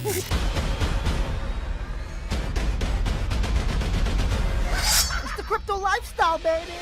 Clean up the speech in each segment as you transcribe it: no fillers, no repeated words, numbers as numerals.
It's the crypto lifestyle, baby.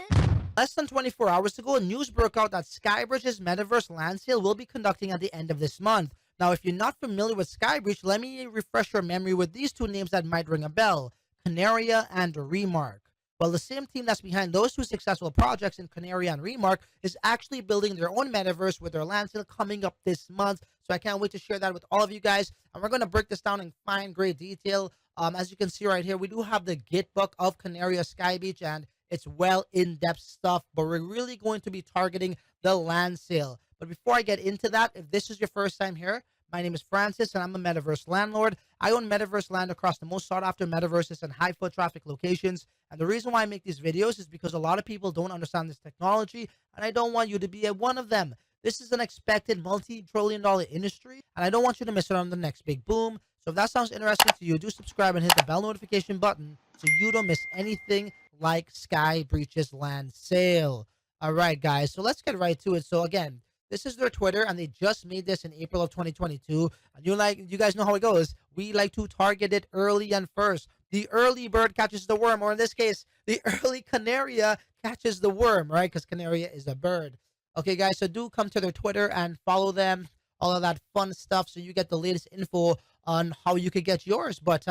Less than 24 hours ago, news broke out that Skybridge's Metaverse land sale will be conducting at the end of this month. Now, if you're not familiar with Skybreach, let me refresh your memory with these two names that might ring a bell: Kanaria and RMRK. Well, the same team that's behind those two successful projects in Kanaria and RMRK is actually building their own metaverse with their land sale coming up this month. So I can't wait to share that with all of you guys. And we're going to break this down in fine, great detail. As you can see right here, we do have the Git book of Kanaria Skybreach, and it's well in-depth stuff, but we're really going to be targeting the land sale. But before I get into that, if this is your first time here, my name is Francis, and I'm a Metaverse landlord. I own Metaverse land across the most sought-after metaverses and high-foot traffic locations. And the reason why I make these videos is because a lot of people don't understand this technology, and I don't want you to be one of them. This is an expected multi-trillion-dollar industry, and I don't want you to miss it on the next big boom. So if that sounds interesting to you, do subscribe and hit the bell notification button so you don't miss anything like Skybreach's land sale. All right, guys, so let's get right to it. So again, this is their Twitter, and they just made this in April of 2022. And you guys know how it goes. We like to target it early and first. The early bird catches the worm, or in this case, the early Kanaria catches the worm, right? Because Kanaria is a bird. Okay, guys, so do come to their Twitter and follow them, all of that fun stuff, so you get the latest info on how you could get yours. But,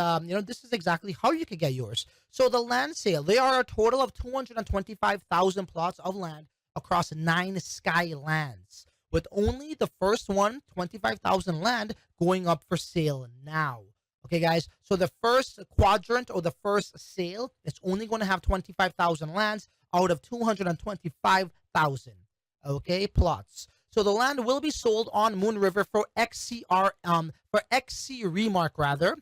this is exactly how you could get yours. So the land sale, they are a total of 225,000 plots of land across 9 sky lands, with only the first one, 25,000 land, going up for sale now. Okay, guys, so the first quadrant or the first sale, it's only going to have 25,000 lands out of 225,000, okay, plots. So the land will be sold on Moonriver for xcRmrk rather.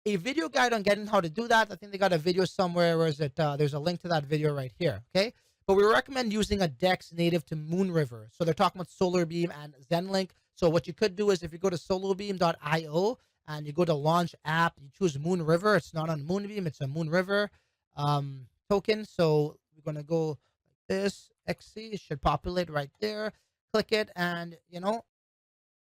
A video guide on getting how to do that. I think they got a video somewhere. Where is it? There's a link to that video right here, okay? But we recommend using a DEX native to Moonriver. So they're talking about SolarBeam and ZenLink. So what you could do is if you go to solarbeam.io and you go to launch app, you choose Moonriver. It's not on Moonbeam, it's a Moonriver token. So we're going to go like this. XC, it should populate right there. Click it, and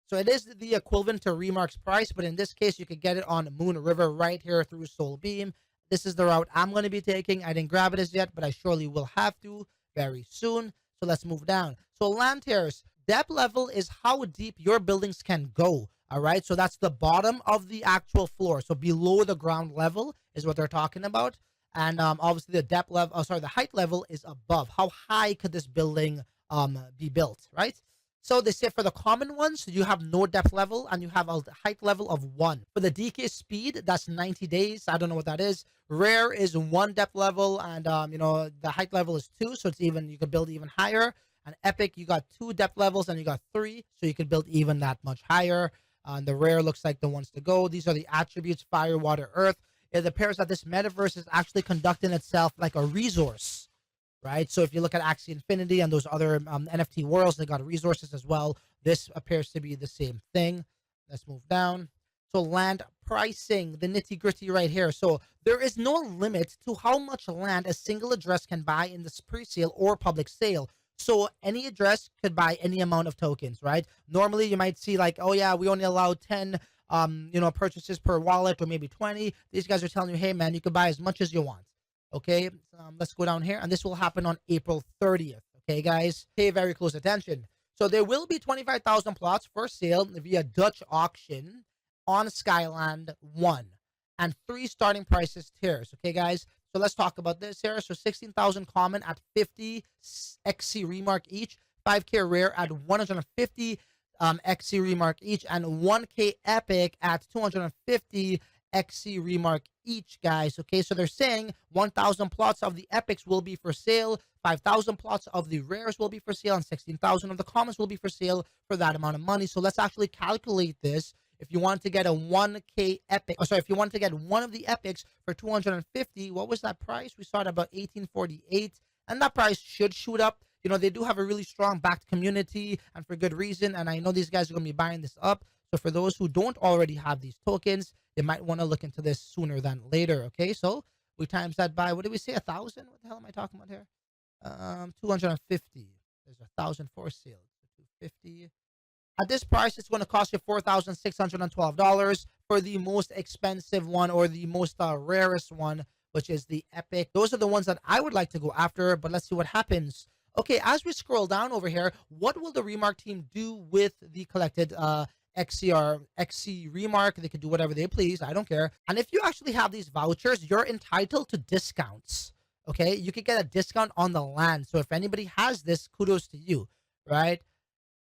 so it is the equivalent to RMRK's price, but in this case, you could get it on Moonriver right here through SolarBeam. This is the route I'm going to be taking. I didn't grab it as yet, but I surely will have to very soon. So let's move down. So land tiers, depth level is how deep your buildings can go. All right, so that's the bottom of the actual floor. So below the ground level is what they're talking about. And obviously the depth level, the height level is above. How high could this building be built, right? So they say for the common ones, you have no depth level and you have a height level of 1. For the decay speed, that's 90 days. I don't know what that is. Rare is 1 depth level, and the height level is 2, so it's even, you could build even higher. And epic, you got 2 depth levels and you got 3, so you could build even that much higher. And the rare looks like the ones to go. These are the attributes: fire, water, earth. It appears that this metaverse is actually conducting itself like a resource, right? So if you look at Axie Infinity and those other NFT worlds, they got resources as well. This appears to be the same thing. Let's move down. So land pricing, the nitty gritty right here. So there is no limit to how much land a single address can buy in this pre-sale or public sale. So any address could buy any amount of tokens, right? Normally you might see like, oh yeah, we only allow 10 purchases per wallet, or maybe 20. These guys are telling you, hey man, you can buy as much as you want. Okay, let's go down here, and this will happen on April 30th. Okay, guys, pay very close attention. So there will be 25,000 plots for sale via Dutch auction on Skyland 1, and 3 starting prices tiers. Okay, guys, so let's talk about this here. So 16,000 common at 50 xcRmrk each, 5K rare at 150 xcRmrk each, and 1K epic at 250 xcRmrk each, guys. Okay, so they're saying 1,000 plots of the epics will be for sale, 5,000 plots of the rares will be for sale, and 16,000 of the commons will be for sale for that amount of money. So let's actually calculate this. If you want to get a 1K epic, if you want to get one of the epics for 250, what was that price? We saw it about 1848, and that price should shoot up. They do have a really strong backed community, and for good reason, and I know these guys are going to be buying this up. So for those who don't already have these tokens, they might want to look into this sooner than later. Okay, so we times that by, what did we say, 1,000? What the hell am I talking about here? 250. There's 1,000 for sale. 250 At this price, it's going to cost you $4,612 for the most expensive one, or the most rarest one, which is the Epic. Those are the ones that I would like to go after, but let's see what happens. Okay, as we scroll down over here, what will the Remark team do with the collected xcRmrk? They could do whatever they please. I don't care. And if you actually have these vouchers, you're entitled to discounts. Okay, you could get a discount on the land. So if anybody has this, kudos to you, right?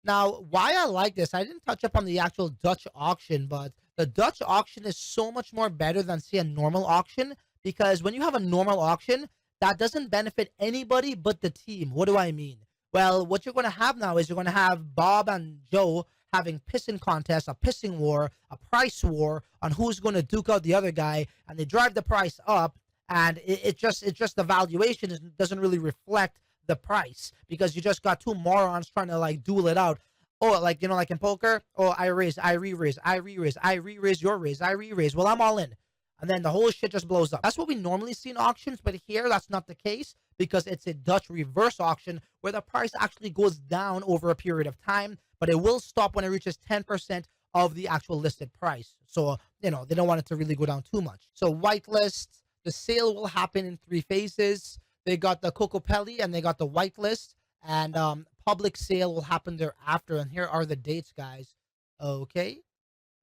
Now, why I like this, I didn't touch up on the actual Dutch auction, but the Dutch auction is so much more better than, say, a normal auction, because when you have a normal auction, that doesn't benefit anybody but the team. What do I mean? Well, what you're going to have now is you're going to have Bob and Joe having pissing contests, a pissing war, a price war on who's going to duke out the other guy, and they drive the price up, and it's just the valuation doesn't really reflect the price, because you just got two morons trying to like duel it out. Oh, like, you know, like in poker, oh, I raise, I re-raise, I re-raise, I re-raise, your raise, I re-raise. Well, I'm all in. And then the whole shit just blows up. That's what we normally see in auctions, but here that's not the case, because it's a Dutch reverse auction where the price actually goes down over a period of time, but it will stop when it reaches 10% of the actual listed price. So, you know, they don't want it to really go down too much. So whitelist, the sale will happen in 3 phases. They got the Kokopelli and they got the whitelist, and public sale will happen thereafter. And here are the dates, guys. Okay.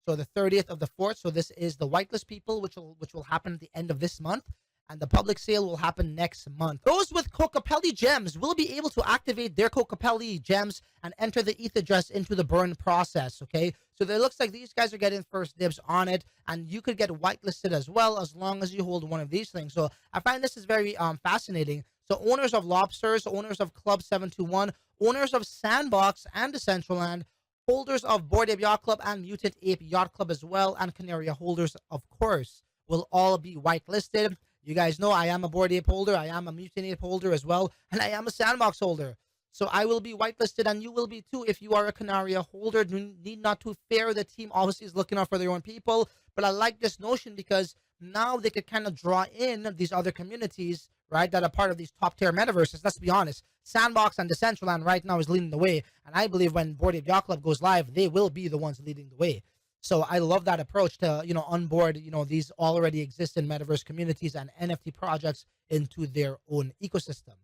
So the 30th of the 4th. So this is the whitelist people, which will happen at the end of this month. And the public sale will happen next month. Those with Kokopelli gems will be able to activate their Kokopelli gems and enter the ETH address into the burn process, okay? So it looks like these guys are getting first dibs on it, and you could get whitelisted as well as long as you hold one of these things. So I find this is very fascinating. So owners of Lobsters, owners of Club 721, owners of Sandbox and Decentraland, holders of Bored Ape Yacht Club and Mutant Ape Yacht Club as well, and Kanaria holders, of course, will all be whitelisted. You guys know I am a Bored Ape holder, I am a Mutant Ape holder as well, and I am a Sandbox holder. So I will be whitelisted, and you will be too if you are a Kanaria holder. You need not to fear. The team obviously is looking out for their own people, but I like this notion because now they could kind of draw in these other communities, right, that are part of these top tier metaverses. Let's be honest, Sandbox and Decentraland right now is leading the way, and I believe when Bored Ape Yacht Club goes live, they will be the ones leading the way. So I love that approach to, you know, onboard, you know, these already existing metaverse communities and NFT projects into their own ecosystem.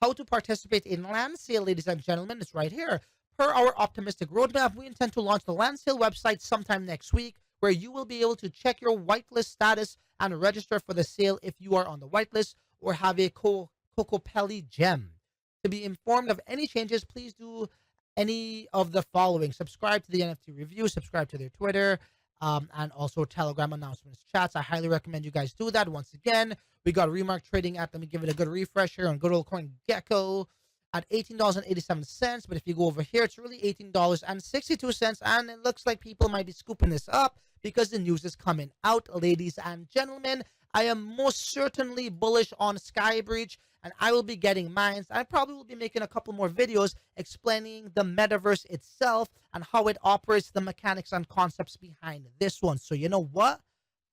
How to participate in land sale, ladies and gentlemen, is right here. Per our optimistic roadmap, we intend to launch the land sale website sometime next week, where you will be able to check your whitelist status and register for the sale if you are on the whitelist or have a Kokopelli gem. To be informed of any changes, please do any of the following: subscribe to the NFT review, subscribe to their Twitter, and also Telegram announcements chats. I highly recommend you guys do that. Once again, we got Remark trading at, let me give it a good refresher on good old CoinGecko at $18.87. But if you go over here, it's really $18.62. And it looks like people might be scooping this up because the news is coming out, ladies and gentlemen. I am most certainly bullish on Skybreach, and I will be getting mines. I probably will be making a couple more videos explaining the metaverse itself and how it operates, the mechanics and concepts behind this one. So you know what?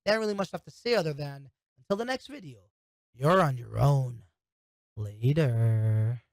There ain't really much left to say other than until the next video, you're on your own. Later.